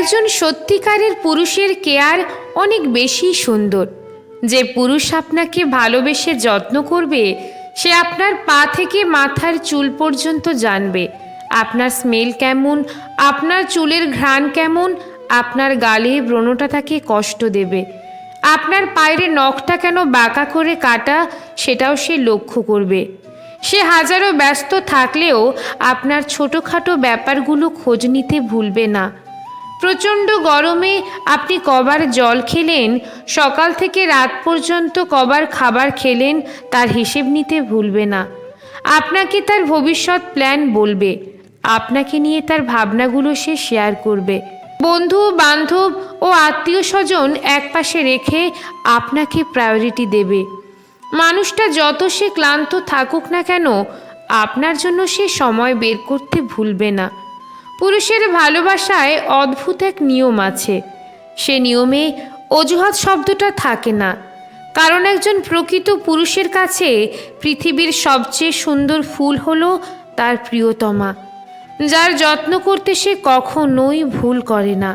একজন সত্যিকারের পুরুষের কেয়ার অনেক বেশি সুন্দর। যে পুরুষ আপনাকে ভালোবেসে যত্ন করবে সে আপনার পা থেকে মাথার চুল পর্যন্ত জানবে। আপনার স্মেল কেমন, আপনার চুলের ঘ্রাণ কেমন, আপনার গালে ব্রণটা তাকে কষ্ট দেবে, আপনার পায়ের নখটা কেন বাঁকা করে কাটা সেটাও সে লক্ষ্য করবে। সে হাজারো ব্যস্ত থাকলেও আপনার ছোটোখাটো ব্যাপারগুলো খোঁজ নিতে ভুলবে না। প্রচণ্ড গরমে আপনি কবার জল খেলেন, সকাল থেকে রাত পর্যন্ত কবার খাবার খেলেন তার হিসেব নিতে ভুলবে না। আপনাকে তার ভবিষ্যৎ প্ল্যান বলবে, আপনাকে নিয়ে তার ভাবনাগুলো সে শেয়ার করবে। বন্ধু বান্ধব ও আত্মীয় স্বজন একপাশে রেখে আপনাকে প্রায়োরিটি দেবে। মানুষটা যত সে ক্লান্ত থাকুক না কেন আপনার জন্য সে সময় বের করতে ভুলবে না। পুরুষের ভালোবাসায় অদ্ভুত এক নিয়ম আছে। সে নিয়মে অজুহাত শব্দটা থাকে না, কারণ একজন প্রকৃত পুরুষের কাছে পৃথিবীর সবচেয়ে সুন্দর ফুল হলো তার প্রিয়তমা, যার যত্ন করতে সে কখনোই ভুল করে না।